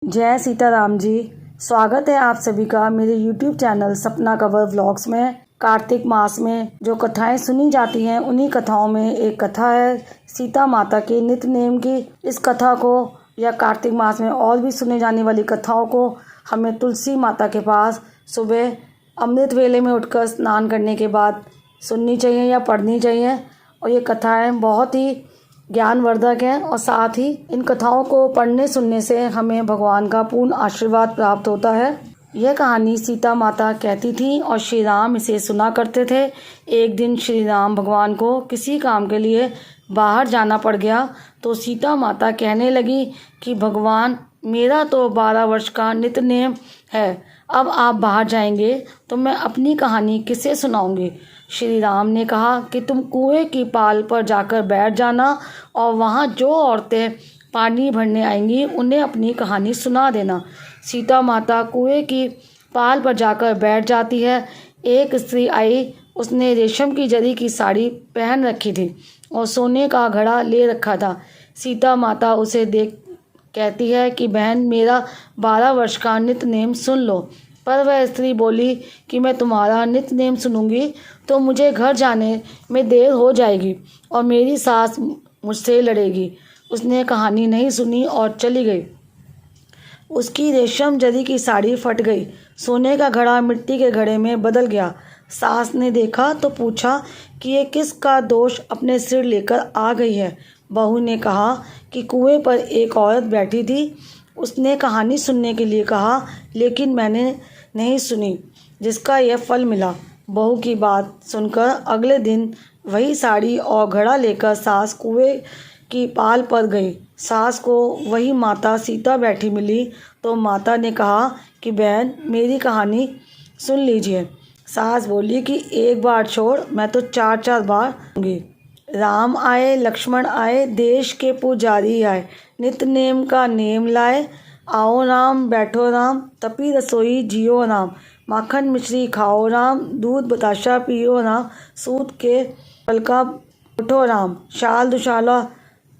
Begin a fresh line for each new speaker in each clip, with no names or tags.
जय सीताराम जी। स्वागत है आप सभी का मेरे YouTube चैनल सपना कवर व्लॉग्स में। कार्तिक मास में जो कथाएं सुनी जाती हैं उन्हीं कथाओं में एक कथा है सीता माता के नित्य नेम की। इस कथा को या कार्तिक मास में और भी सुने जाने वाली कथाओं को हमें तुलसी माता के पास सुबह अमृत वेले में उठकर स्नान करने के बाद सुननी चाहिए या पढ़नी चाहिए। और ये कथाएं बहुत ही ज्ञानवर्धक हैं और साथ ही इन कथाओं को पढ़ने सुनने से हमें भगवान का पूर्ण आशीर्वाद प्राप्त होता है। यह कहानी सीता माता कहती थी और श्री राम इसे सुना करते थे। एक दिन श्री राम भगवान को किसी काम के लिए बाहर जाना पड़ गया तो सीता माता कहने लगी कि भगवान, मेरा तो 12 वर्ष का नित्य नेम है, अब आप बाहर जाएंगे तो मैं अपनी कहानी किसे सुनाऊंगी। श्री राम ने कहा कि तुम कुएं की पाल पर जाकर बैठ जाना और वहाँ जो औरतें पानी भरने आएंगी उन्हें अपनी कहानी सुना देना। सीता माता कुएं की पाल पर जाकर बैठ जाती है। एक स्त्री आई, उसने रेशम की जरी की साड़ी पहन रखी थी और सोने का घड़ा ले रखा था। सीता माता उसे देख कहती है कि बहन, मेरा 12 वर्ष का नित्य नेम सुन लो। पर वह स्त्री बोली कि मैं तुम्हारा नित्य नेम सुनूंगी तो मुझे घर जाने में देर हो जाएगी और मेरी सास मुझसे लड़ेगी। उसने कहानी नहीं सुनी और चली गई। उसकी रेशम जरी की साड़ी फट गई, सोने का घड़ा मिट्टी के घड़े में बदल गया। सास ने देखा तो पूछा कि ये किसका दोष अपने सिर लेकर आ गई है। बहू ने कहा कि कुएं पर एक औरत बैठी थी, उसने कहानी सुनने के लिए कहा लेकिन मैंने नहीं सुनी, जिसका यह फल मिला। बहू की बात सुनकर अगले दिन वही साड़ी और घड़ा लेकर सास कुएं की पाल पर गई। सास को वही माता सीता बैठी मिली तो माता ने कहा कि बहन, मेरी कहानी सुन लीजिए। सास बोली कि एक बार छोड़, मैं तो 4-4 बार दूंगी। राम आए, लक्ष्मण आए, देश के पुजारी आए, नित्य नेम का नेम लाए। आओ राम, बैठो राम, तपी रसोई जियो राम, माखन मिश्री खाओ राम, दूध बताशा पियो राम, सूत के फल का उठो राम, शाल दुशाला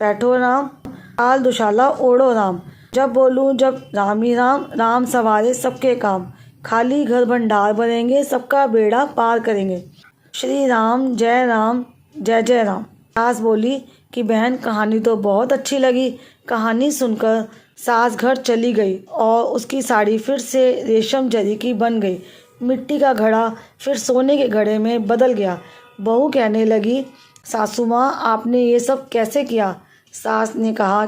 बैठो राम, शाल दुशाला ओढ़ो राम। जब बोलूँ जब राम ही राम, राम सवारे सबके काम, खाली घर भंडार भरेंगे, सबका बेड़ा पार करेंगे। श्री राम जय राम, जय जय राम। सास बोली कि बहन, कहानी तो बहुत अच्छी लगी। कहानी सुनकर सास घर चली गई और उसकी साड़ी फिर से रेशम जरी की बन गई। मिट्टी का घड़ा फिर सोने के घड़े में बदल गया। बहू कहने लगी, सासू माँ, आपने ये सब कैसे किया। सास ने कहा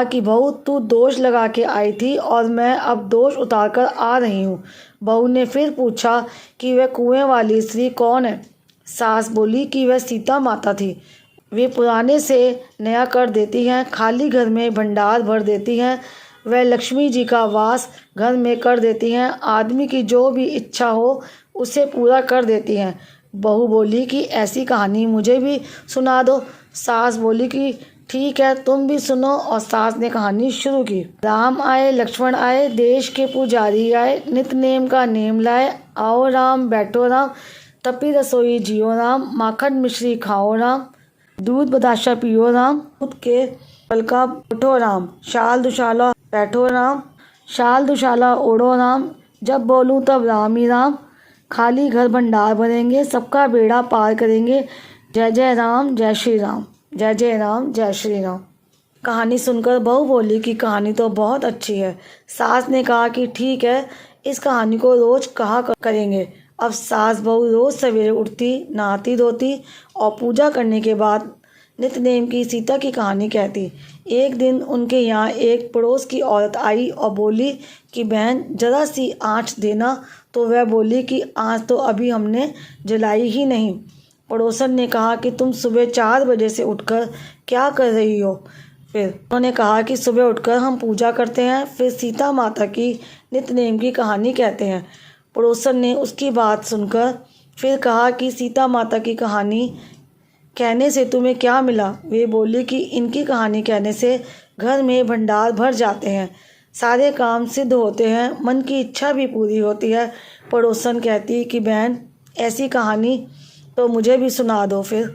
कि बहू, तू दोष लगा के आई थी और मैं अब दोष उतार कर आ रही हूँ। बहू ने फिर पूछा कि वह कुएं वाली स्त्री कौन है। सास बोली कि वह सीता माता थी। वे पुराने से नया कर देती हैं, खाली घर में भंडार भर देती हैं। वह लक्ष्मी जी का वास घर में कर देती हैं, आदमी की जो भी इच्छा हो उसे पूरा कर देती हैं। बहू बोली कि ऐसी कहानी मुझे भी सुना दो। सास बोली कि ठीक है, तुम भी सुनो। और सास ने कहानी शुरू की। राम आए, लक्ष्मण आए, देश के पुजारी आए, नित्य नेम का नेम लाए। आओ राम, बैठो राम, तपी रसोई जियो राम, माखन मिश्री खाओ राम, दूध बताशा पियो राम, दूध के फल का उठो राम, शाल दुशाला बैठो राम, शाल दुशाला ओढ़ो राम। जब बोलूँ तब राम ही राम, खाली घर भंडार भरेंगे, सबका बेड़ा पार करेंगे। जय जय राम, जय श्री राम, जय जय राम, जय श्री राम। कहानी सुनकर बहू बोली कि कहानी तो बहुत अच्छी है। सास ने कहा कि ठीक है, इस कहानी को रोज कहा करेंगे। अब सास बहू रोज सवेरे उठती, नहाती धोती और पूजा करने के बाद नित्य नेम की सीता की कहानी कहती। एक दिन उनके यहाँ एक पड़ोस की औरत आई और बोली कि बहन, ज़रा सी आँच देना। तो वह बोली कि आँच तो अभी हमने जलाई ही नहीं। पड़ोसन ने कहा कि तुम सुबह 4 बजे से उठकर क्या कर रही हो। फिर उन्होंने कहा कि सुबह उठकर हम पूजा करते हैं, फिर सीता माता की नित्य नेम की कहानी कहते हैं। पड़ोसन ने उसकी बात सुनकर फिर कहा कि सीता माता की कहानी कहने से तुम्हें क्या मिला। वे बोली कि इनकी कहानी कहने से घर में भंडार भर जाते हैं, सारे काम सिद्ध होते हैं, मन की इच्छा भी पूरी होती है। पड़ोसन कहती कि बहन, ऐसी कहानी तो मुझे भी सुना दो। फिर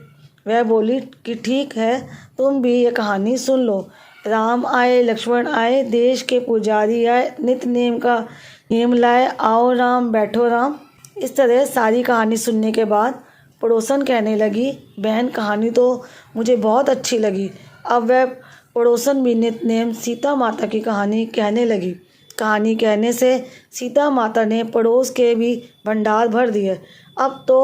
वह बोली कि ठीक है, तुम भी ये कहानी सुन लो। राम आए लक्ष्मण आए, देश के पुजारी आए, नित नेम का नेम लाए, आओ राम बैठो राम। इस तरह सारी कहानी सुनने के बाद पड़ोसन कहने लगी, बहन कहानी तो मुझे बहुत अच्छी लगी। अब वह पड़ोसन भी नित नेम सीता माता की कहानी कहने लगी। कहानी कहने से सीता माता ने पड़ोस के भी भंडार भर दिए। अब तो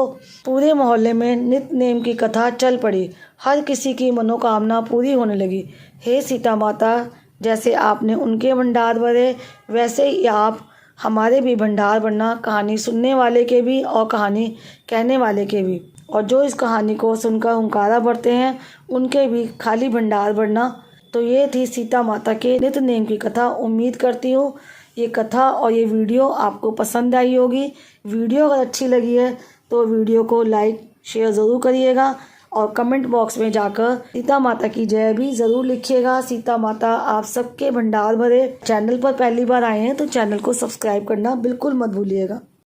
पूरे मोहल्ले में नित नेम की कथा चल पड़ी। हर किसी की मनोकामना पूरी होने लगी। हे सीता माता, जैसे आपने उनके भंडार भरे, वैसे ही आप हमारे भी भंडार भरना, कहानी सुनने वाले के भी और कहानी कहने वाले के भी। और जो इस कहानी को सुनकर हुंकारा भरते हैं, उनके भी खाली भंडार भरना। तो ये थी सीता माता के नित नेम की कथा। उम्मीद करती हूँ ये कथा और ये वीडियो आपको पसंद आई होगी। वीडियो अगर अच्छी लगी है तो वीडियो को लाइक शेयर ज़रूर करिएगा और कमेंट बॉक्स में जाकर सीता माता की जय भी ज़रूर लिखिएगा। सीता माता आप सबके भंडार भरे। चैनल पर पहली बार आए हैं तो चैनल को सब्सक्राइब करना बिल्कुल मत भूलिएगा।